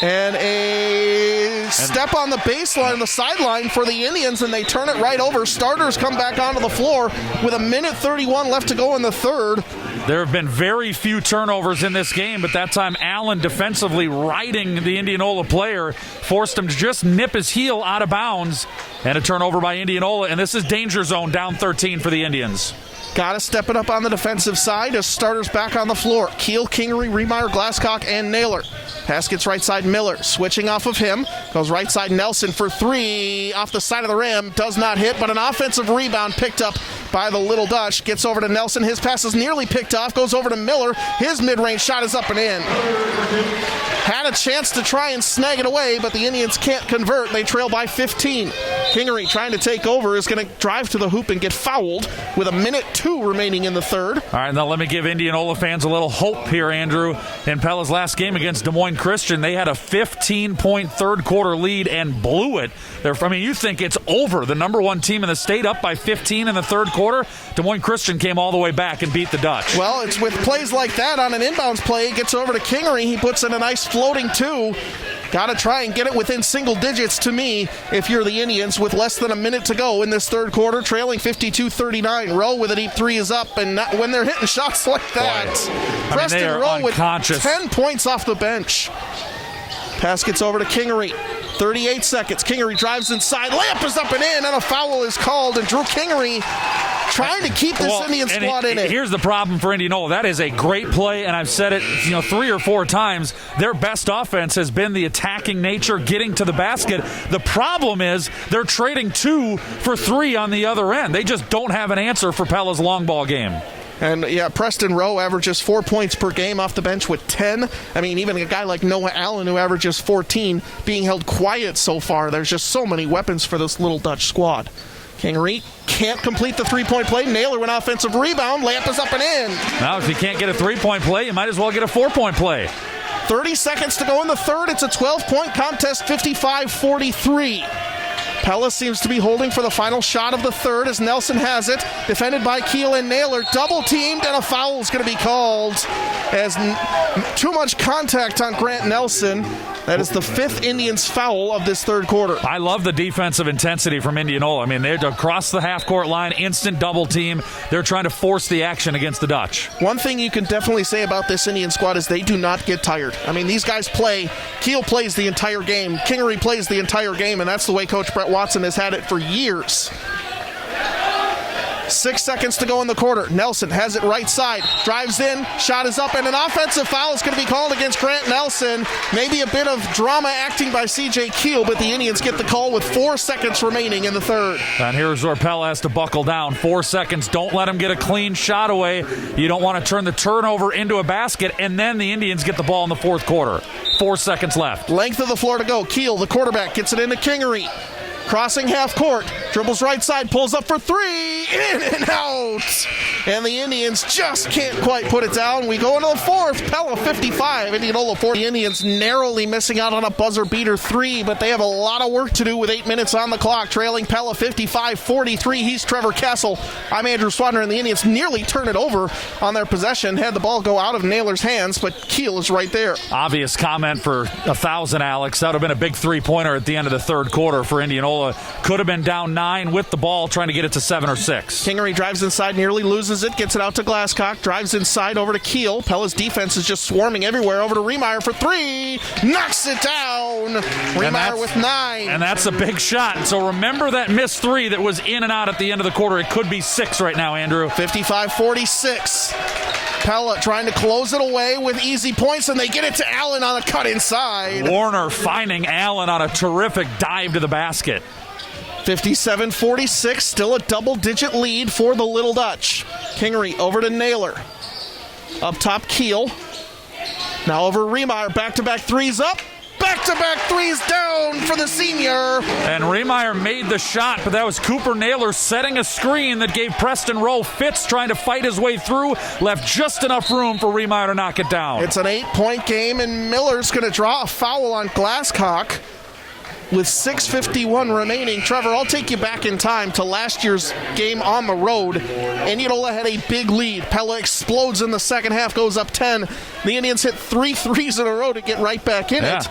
And a step on the baseline, the sideline for the Indians, and they turn it right over. Starters come back onto the floor with 1:31 left to go in the third. There have been very few turnovers in this game, but that time Allen defensively riding the Indianola player forced him to just nip his heel out of bounds, and a turnover by Indianola, and this is danger zone, down 13 for the Indians. Got to step it up on the defensive side as starters back on the floor. Keel, Kingery, Remeyer, Glasscock, and Naylor. Pass gets right side Miller. Switching off of him. Goes right side Nelson for 3. Off the side of the rim. Does not hit, but an offensive rebound picked up by the Little Dutch. Gets over to Nelson. His pass is nearly picked off. Goes over to Miller. His mid-range shot is up and in. Had a chance to try and snag it away, but the Indians can't convert. They trail by 15. Kingery trying to take over is going to drive to the hoop and get fouled with 1:02 remaining in the third. All right, now let me give Indianola fans a little hope here, Andrew. In Pella's last game against Des Moines Christian, they had a 15-point third-quarter lead and blew it. You think it's over. The number 1 team in the state up by 15 in the third quarter. Des Moines Christian came all the way back and beat the Dutch. Well, it's with plays like that on an inbounds play. Gets over to Kingery. He puts in a nice floating 2. Got to try and get it within single digits to me if you're the Indians with less than a minute to go in this third quarter, trailing 52-39. Rowe with a deep 3 is up, and when they're hitting shots like that, Preston Rowe with 10 points off the bench. Pass gets over to Kingery. 38 seconds. Kingery drives inside. Layup is up and in, and a foul is called. And Drew Kingery trying to keep this Indian squad in it. Here's the problem for Indianola. That is a great play, and I've said it 3 or 4 times. Their best offense has been the attacking nature, getting to the basket. The problem is they're trading 2 for 3 on the other end. They just don't have an answer for Pella's long ball game. And, Preston Rowe averages 4 points per game off the bench with 10. Even a guy like Noah Allen, who averages 14, being held quiet so far. There's just so many weapons for this Little Dutch squad. Kingery can't complete the three-point play. Naylor with an offensive rebound. Layup is up and in. Now, if you can't get a three-point play, you might as well get a 4-point play. 30 seconds to go in the third. It's a 12-point contest, 55-43. Pella seems to be holding for the final shot of the third as Nelson has it. Defended by Keel and Naylor. Double teamed, and a foul is going to be called as too much contact on Grant Nelson. That is the 5th Indians foul of this third quarter. I love the defensive intensity from Indianola. They're across the half-court line, instant double team. They're trying to force the action against the Dutch. One thing you can definitely say about this Indian squad is they do not get tired. These guys play. Keel plays the entire game. Kingery plays the entire game, and that's the way Coach Brett Watson has had it for years. 6 seconds to go in the quarter. Nelson has it right side. Drives in. Shot is up, and an offensive foul is going to be called against Grant Nelson. Maybe a bit of drama acting by C.J. Keel, but the Indians get the call with 4 seconds remaining in the third. And here's where Pella has to buckle down. 4 seconds. Don't let him get a clean shot away. You don't want to turn the turnover into a basket, and then the Indians get the ball in the fourth quarter. 4 seconds left. Length of the floor to go. Keel, the quarterback, gets it into Kingery. Crossing half court, dribbles right side, pulls up for 3, in and out. And the Indians just can't quite put it down. We go into the fourth, Pella 55, Indianola 40. The Indians narrowly missing out on a buzzer beater 3, but they have a lot of work to do with 8 minutes on the clock, trailing Pella 55-43. He's Trevor Castle. I'm Andrew Swadner, and the Indians nearly turn it over on their possession. Had the ball go out of Naylor's hands, but Keel is right there. Obvious comment for 1,000, Alex. That would have been a big three-pointer at the end of the third quarter for Indianola. Could have been down 9 with the ball, trying to get it to 7 or 6. Kingery drives inside, nearly loses it, gets it out to Glasscock, drives inside over to Keel. Pella's defense is just swarming everywhere. Over to Remeyer for 3, knocks it down. Remeyer with 9. And that's a big shot. So remember that missed 3 that was in and out at the end of the quarter. It could be 6 right now, Andrew. 55-46. Pella trying to close it away with easy points, and they get it to Allen on a cut inside. Warner finding Allen on a terrific dive to the basket. 57-46, still a double-digit lead for the Little Dutch. Kingery over to Naylor. Up top, Keel. Now over Riemeyer, back-to-back threes up. Back-to-back threes down for the senior. And Riemeyer made the shot, but that was Cooper Naylor setting a screen that gave Preston Rowe fits, trying to fight his way through. Left just enough room for Riemeyer to knock it down. It's an 8-point game, and Miller's going to draw a foul on Glasscock with 6:51 remaining. Trevor, I'll take you back in time to last year's game on the road. Indianola had a big lead. Pella explodes in the second half, goes up 10. The Indians hit 3 threes in a row to get right back in it.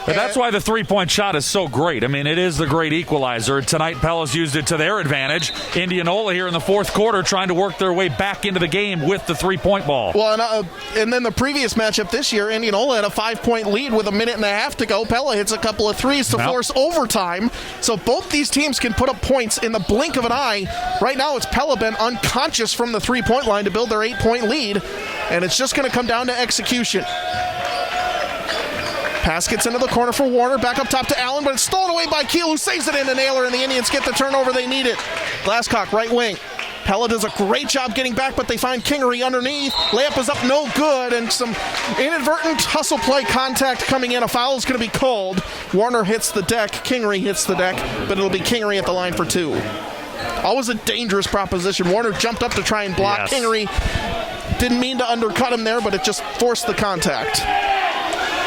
But that's why the three-point shot is so great. I mean, it is the great equalizer. Tonight, Pella's used it to their advantage. Indianola here in the fourth quarter trying to work their way back into the game with the three-point ball. Well, and then the previous matchup this year, Indianola had a 5-point lead with a minute and a half to go. Pella hits a couple of threes to force overtime. So both these teams can put up points in the blink of an eye. Right now, it's Pella been unconscious from the three-point line to build their 8-point lead. And it's just going to come down to execution. Pass gets into the corner for Warner. Back up top to Allen, but it's stolen away by Keel, who saves it into Naylor, and the Indians get the turnover they needed. Glasscock, right wing. Pella does a great job getting back, but they find Kingery underneath. Layup is up, no good, and some inadvertent hustle play contact coming in. A foul is going to be called. Warner hits the deck. Kingery hits the deck, but it'll be Kingery at the line for 2. Always a dangerous proposition. Warner jumped up to try and block. Yes. Kingery didn't mean to undercut him there, but it just forced the contact.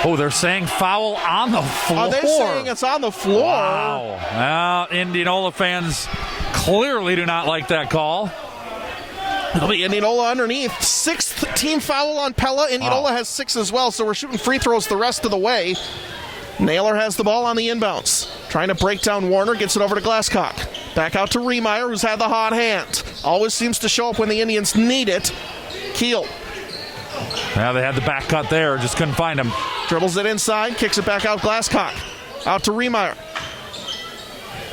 Oh, they're saying foul on the floor. Are they saying it's on the floor? Wow. Well, Indianola fans clearly do not like that call. It'll be Indianola underneath. 6th team foul on Pella. Indianola has 6 as well, so we're shooting free throws the rest of the way. Naylor has the ball on the inbounds. Trying to break down Warner, gets it over to Glasscock. Back out to Riemeyer, who's had the hot hand. Always seems to show up when the Indians need it. Keel. Now they had the back cut there, just couldn't find him. Dribbles it inside, kicks it back out Glasscock. Out to Riemeyer.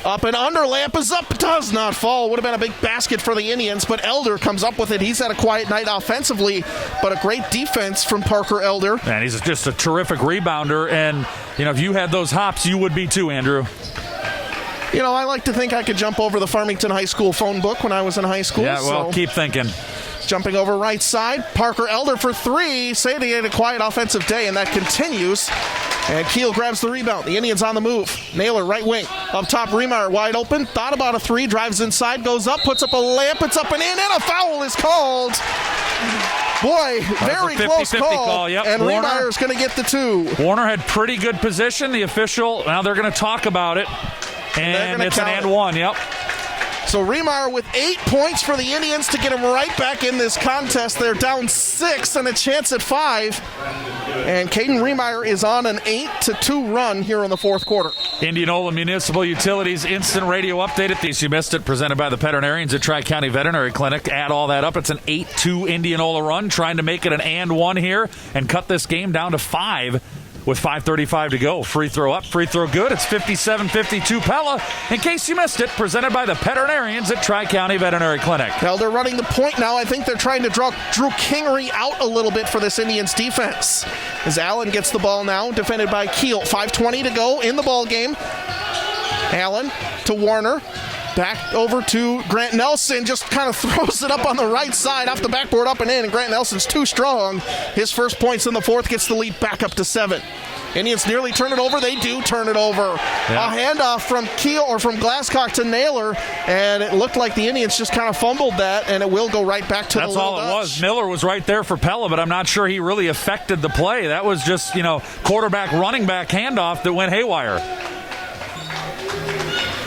Up and under, layup is up, does not fall. Would have been a big basket for the Indians, but Elder comes up with it. He's had a quiet night offensively, but a great defense from Parker Elder. And he's just a terrific rebounder, and if you had those hops, you would be too, Andrew. I like to think I could jump over the Farmington High School phone book when I was in high school. Yeah, well, so. Keep thinking. Jumping over right side, Parker Elder for 3. Say they had a quiet offensive day, and that continues. And Keel grabs the rebound. The Indians on the move. Naylor, right wing. Up top, Riemeyer wide open. Thought about a 3. Drives inside, goes up, puts up a layup. It's up and in, and a foul is called. Boy, very close call. Yep. And Riemeyer's going to get the 2. Warner had pretty good position. The official, now they're going to talk about it. And it's an and 1, yep. So Riemeyer with 8 points for the Indians to get them right back in this contest. They're down 6 and a chance at 5. And Caden Riemeyer is on an 8-2 run here in the fourth quarter. Indianola Municipal Utilities Instant Radio Update. In case you missed it, presented by the veterinarians at Tri-County Veterinary Clinic. Add all that up. It's an 8-2 Indianola run, trying to make it an and 1 here and cut this game down to 5. With 5:35 to go. Free throw up, free throw good. It's 57-52 Pella. In case you missed it, presented by the veterinarians at Tri-County Veterinary Clinic. Well, they're running the point now. I think they're trying to draw Drew Kingery out a little bit for this Indians defense. As Allen gets the ball now, defended by Keel. 5:20 to go in the ball game. Allen to Warner. Back over to Grant Nelson, just kind of throws it up on the right side, off the backboard, up and in, and Grant Nelson's too strong. His first points in the fourth gets the lead back up to 7. Indians nearly turn it over. They do turn it over. Yeah. A handoff from Keel or from Glasscock to Naylor, and it looked like the Indians just kind of fumbled that, and it will go right back to That's the all it was. Miller was right there for Pella, but I'm not sure he really affected the play. That was just, quarterback, running back handoff that went haywire.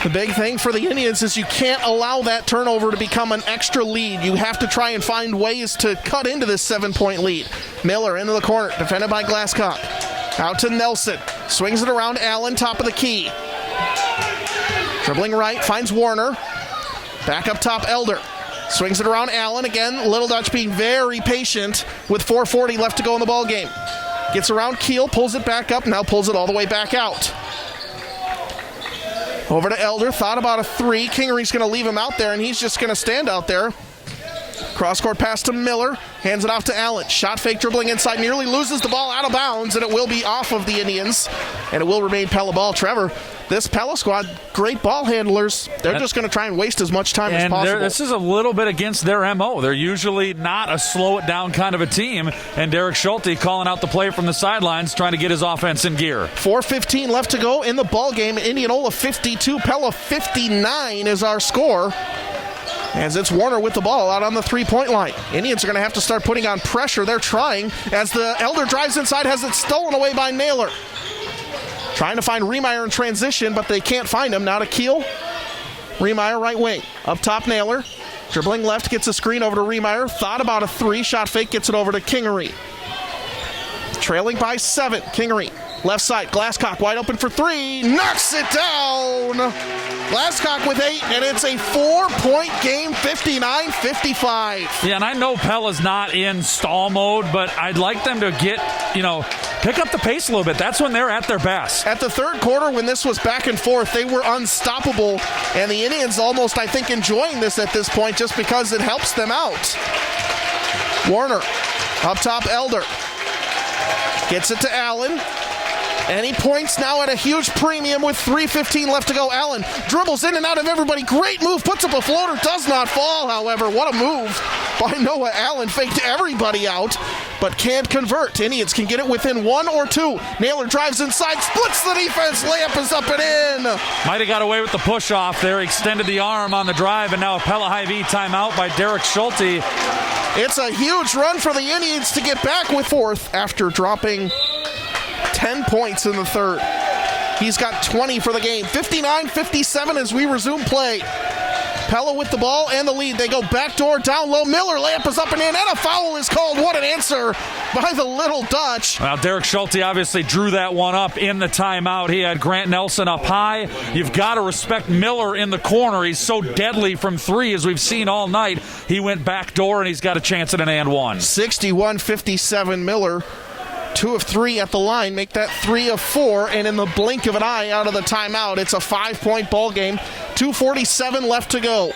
The big thing for the Indians is you can't allow that turnover to become an extra lead. You have to try and find ways to cut into this 7-point lead. Miller into the corner, defended by Glasscock. Out to Nelson. Swings it around Allen, top of the key. Dribbling right, finds Warner. Back up top, Elder. Swings it around Allen again. Little Dutch being very patient with 4:40 left to go in the ball game. Gets around Keel, pulls it back up, now pulls it all the way back out. Over to Elder, thought about a 3. Kingery's going to leave him out there, and he's just going to stand out there. Cross-court pass to Miller. hands it off to Allen. Shot fake, dribbling inside, nearly loses the ball out of bounds, and it will be off of the Indians, and it will remain Pella ball. Trevor, this Pella squad, great ball handlers. They're just going to try and waste as much time as possible. This is a little bit against their MO. They're usually not a slow it down kind of a team, and Derek Schulte calling out the play from the sidelines, trying to get his offense in gear. 4:15 left to go in the ball game. Indianola 52, Pella 59 is our score. As it's Warner with the ball out on the three-point line. Indians are going to have to start putting on pressure. They're trying as the Elder drives inside, has it stolen away by Naylor. Trying to find Riemeyer in transition, but they can't find him. Now to Keel. Riemeyer right wing. Up top, Naylor. Dribbling left, gets a screen over to Riemeyer. Thought about a three. Shot fake, gets it over to Kingery. Trailing by 7. Kingery. Left side, Glasscock wide open for 3. Knocks it down. Glasscock with 8, and it's a 4-point game, 59-55. Yeah, and I know Pella's not in stall mode, but I'd like them to get, pick up the pace a little bit. That's when they're at their best. At the third quarter, when this was back and forth, they were unstoppable, and the Indians almost, I think, enjoying this at this point just because it helps them out. Warner, up top, Elder. Gets it to Allen. And he points now at a huge premium with 3:15 left to go. Allen dribbles in and out of everybody. Great move. Puts up a floater. Does not fall, however. What a move by Noah Allen. Faked everybody out, but can't convert. Indians can get it within 1 or 2. Naylor drives inside. Splits the defense. Layup is up and in. Might have got away with the push-off there. Extended the arm on the drive, and now a Pella Hy-Vee timeout by Derek Schulte. It's a huge run for the Indians to get back with 4th after dropping 10 points in the third. He's got 20 for the game. 59-57 as we resume play. Pella with the ball and the lead. They go backdoor down low. Miller layup is up and in, and a foul is called. What an answer by the Little Dutch. Well, Derek Schulte obviously drew that one up in the timeout. He had Grant Nelson up high. You've got to respect Miller in the corner. He's so deadly from 3 as we've seen all night. He went backdoor, and he's got a chance at an and one. 61-57 Miller. 2 of 3 at the line, make that 3 of 4, and in the blink of an eye out of the timeout, it's a 5-point ball game. 2:47 left to go.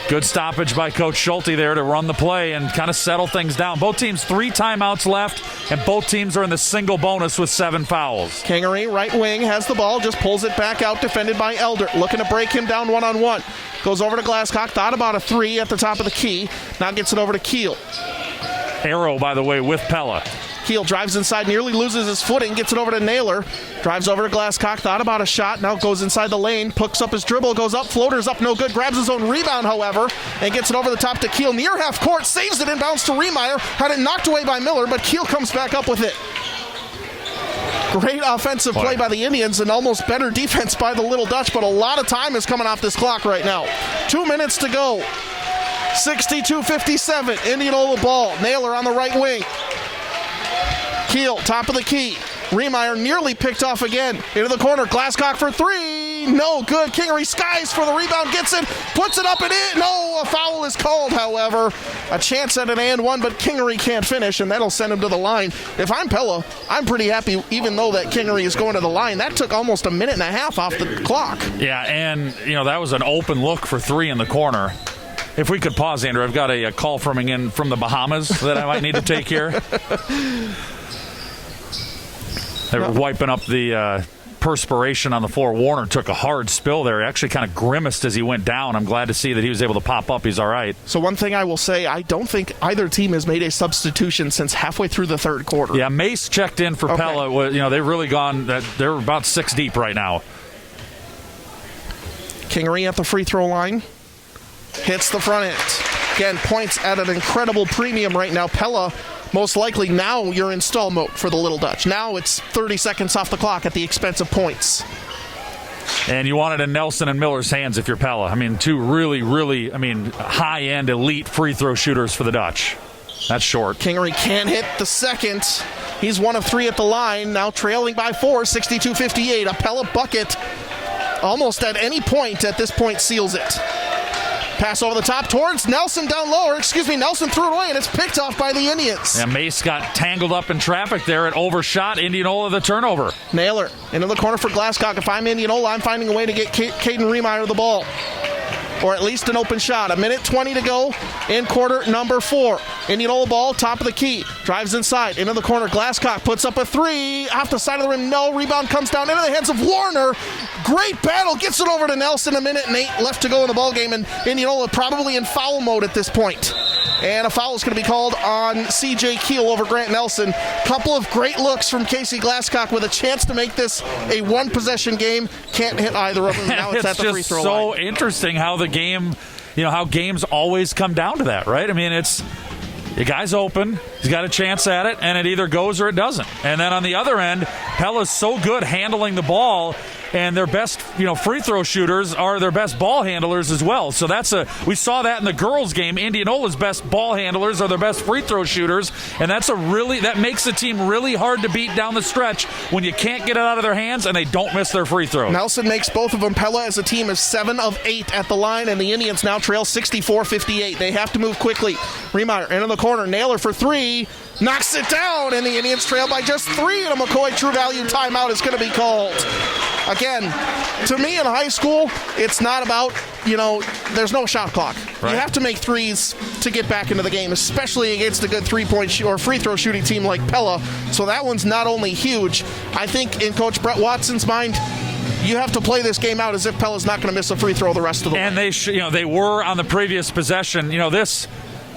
Good stoppage by Coach Schulte there to run the play and kind of settle things down. Both teams 3 timeouts left, and both teams are in the single bonus with 7 fouls. Kingery, right wing, has the ball, just pulls it back out, defended by Elder. Looking to break him down one-on-one. Goes over to Glasscock, thought about a 3 at the top of the key. Now gets it over to Keel. Arrow, by the way, with Pella. Keel drives inside, nearly loses his footing, gets it over to Naylor. Drives over to Glasscock, thought about a shot, now goes inside the lane, picks up his dribble, goes up, floaters up, no good, grabs his own rebound, however, and gets it over the top to Keel. Near half court, saves it inbounds to Riemeyer, had it knocked away by Miller, but Keel comes back up with it. Great offensive play by the Indians and almost better defense by the Little Dutch, but a lot of time is coming off this clock right now. 2 minutes to go. 62-57, Indianola ball. Naylor on the right wing. Keel, top of the key. Riemeyer nearly picked off again. Into the corner, Glasscock for 3. No good. Kingery skies for the rebound, gets it, puts it up and in. No, a foul is called, however. A chance at an and one, but Kingery can't finish, and that'll send him to the line. If I'm Pella, I'm pretty happy, even though that Kingery is going to the line. That took almost a minute and a half off the clock. Yeah, and, that was an open look for 3 in the corner. If we could pause, Andrew, I've got a call from the Bahamas that I might need to take here. They were wiping up the perspiration on the floor. Warner took a hard spill there. He actually kind of grimaced as he went down. I'm glad to see that he was able to pop up. He's all right. So one thing I will say, I don't think either team has made a substitution since halfway through the third quarter. Yeah, Mace checked in for Pella. They've really gone. They're about 6 deep right now. Kingery at the free throw line. Hits the front end. Again, points at an incredible premium right now. Pella, most likely now you're in stall mode for the Little Dutch. Now it's 30 seconds off the clock at the expense of points. And you want it in Nelson and Miller's hands if you're Pella. 2 really, really, high-end elite free throw shooters for the Dutch. That's short. Kingery can't hit the second. He's 1 of 3 at the line, now trailing by 4, 62-58. A Pella bucket almost at any point at this point seals it. Pass over the top towards Nelson down lower. Nelson threw it away, and it's picked off by the Indians. Yeah, Mace got tangled up in traffic there and overshot Indianola the turnover. Naylor into the corner for Glasscock. If I'm Indianola, I'm finding a way to get Caden Riemeyer the ball. or at least an open shot. 1:20 to go in quarter number 4. Indianola ball, top of the key. Drives inside, into the corner. Glasscock puts up a 3. Off the side of the rim, no. Rebound comes down into the hands of Warner. Great battle, gets it over to Nelson. 1:08 left to go in the ballgame, and Indianola probably in foul mode at this point. And a foul is going to be called on C.J. Keel over Grant Nelson. Couple of great looks from Casey Glasscock with a chance to make this a one-possession game. Can't hit either of them. Now it's at the free throw line. It's so interesting how the game, how games always come down to that, right? I mean, it's the guy's open, he's got a chance at it, and it either goes or it doesn't. And then on the other end, Pella's so good handling the ball, and their best, free throw shooters are their best ball handlers as well. So we saw that in the girls' game. Indianola's best ball handlers are their best free throw shooters, and that makes the team really hard to beat down the stretch when you can't get it out of their hands and they don't miss their free throw. Nelson makes both of them. Pella as a team is 7 of 8 at the line, and the Indians now trail 64-58. They have to move quickly. Remeyer into the corner, Naylor for 3. Knocks it down, and the Indians trail by just 3, and a McCoy True Value timeout is going to be called. Again, to me in high school, it's not about, there's no shot clock. Right. You have to make threes to get back into the game, especially against a good three-point or free throw shooting team like Pella. So that one's not only huge, I think in Coach Brett Watson's mind, you have to play this game out as if Pella's not going to miss a free throw the rest of the way. And they were on the previous possession.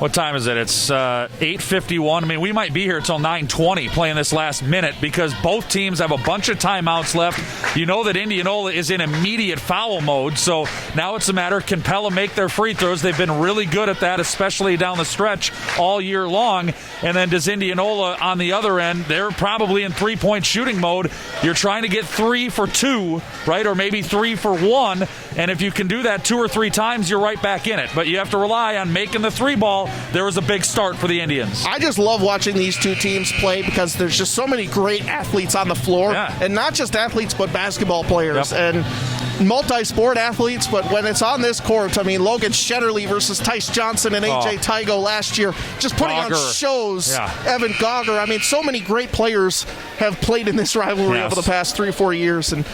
What time is it? It's 8:51. I mean, we might be here until 9:20 playing this last minute because both teams have a bunch of timeouts left. You know that Indianola is in immediate foul mode, so now it's a matter, can Pella make their free throws? They've been really good at that, especially down the stretch all year long. And then does Indianola on the other end, they're probably in three-point shooting mode. You're trying to get 3 for 2, right, or maybe 3 for 1. And if you can do that 2 or 3 times, you're right back in it. But you have to rely on making the 3 ball. There was a big start for the Indians. I just love watching these two teams play because there's just so many great athletes on the floor. Yeah. And not just athletes, but basketball players. Yep. And multi-sport athletes, but when it's on this court, I mean, Logan Shetterly versus Tice Johnson and A.J. Tygo last year, just putting on shows. Yeah. Evan Gauger. I mean, so many great players have played in this rivalry over the past 3 or 4 years, and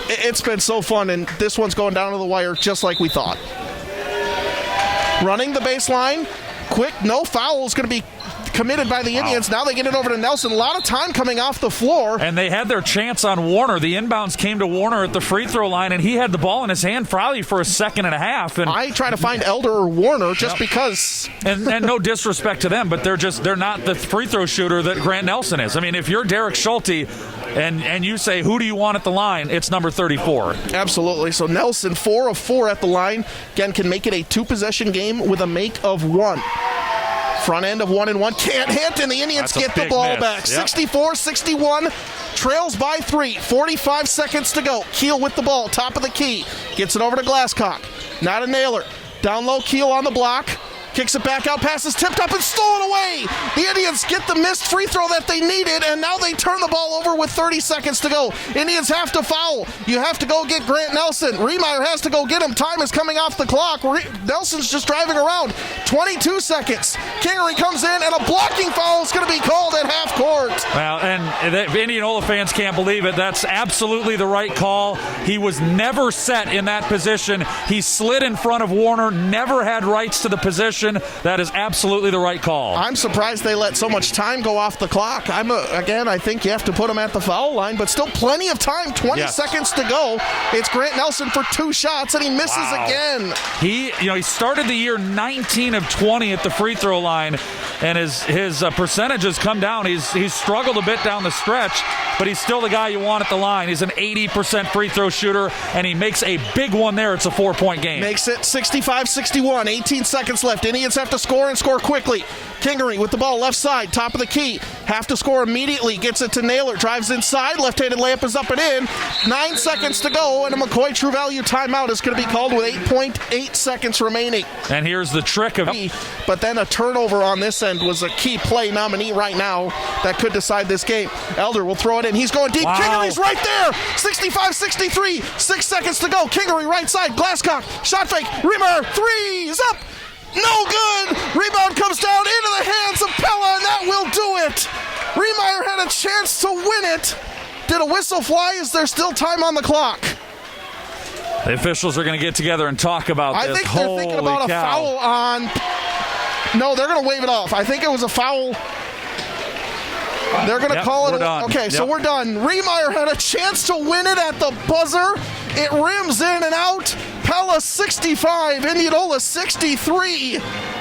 it's been so fun, and this one's going down to the wire just like we thought. Running the baseline. Quick, no foul is going to be committed by the Indians. Now they get it over to Nelson. A lot of time coming off the floor. And they had their chance on Warner. The inbounds came to Warner at the free throw line, and he had the ball in his hand probably for a second and a half. And I try to find Elder or Warner just because. And no disrespect to them, but they're not the free throw shooter that Grant Nelson is. I mean, if you're Derek Schulte and you say, who do you want at the line? It's number 34. Absolutely. So Nelson, 4 of 4 at the line. Again, can make it a 2-possession game with a make of 1. Front end of 1-1. Can't hit, and the Indians get the ball back. 64-61. Trails by 3. 45 seconds to go. Keel with the ball. Top of the key. Gets it over to Glasscock. Now to Naylor. Down low, Keel on the block. Kicks it back out, passes tipped up and stolen away. The Indians get the missed free throw that they needed, and now they turn the ball over with 30 seconds to go. Indians have to foul. You have to go get Grant Nelson. Remeyer has to go get him. Time is coming off the clock. Nelson's just driving around. 22 seconds. Kingery comes in, and a blocking foul is going to be called at half court. Well, and the Indianola fans can't believe it. That's absolutely the right call. He was never set in that position. He slid in front of Warner, never had rights to the position. That is absolutely the right call. I'm surprised they let so much time go off the clock. I think you have to put him at the foul line, but still plenty of time. 20 seconds to go. It's Grant Nelson for 2 shots, and he misses again. He started the year 19 of 20 at the free throw line, and his percentages come down. He's struggled a bit down the stretch, but he's still the guy you want at the line. He's an 80% free throw shooter, and he makes a big one there. It's a 4-point game. Makes it 65-61. 18 seconds left. Indians have to score and score quickly. Kingery with the ball left side, top of the key. Have to score immediately. Gets it to Naylor. Drives inside. Left-handed layup is up and in. 9 seconds to go, and a McCoy True Value timeout is going to be called with 8.8 seconds remaining. And here's the trick of but then a turnover on this end was a key play nominee right now that could decide this game. Elder will throw it in. He's going deep. Kingery's right there. 65-63. 6 seconds to go. Kingery right side. Glasscock. Shot fake. Remeyer. 3 is up. No good! Rebound comes down into the hands of Pella, and that will do it! Remeyer had a chance to win it. Did a whistle fly? Is there still time on the clock? The officials are going to get together and talk about this. I think they're thinking about a foul on. No, they're going to wave it off. I think it was a foul. They're going to call it. Okay, so we're done. Riemeyer had a chance to win it at the buzzer. It rims in and out. Pella 65, Indianola 63.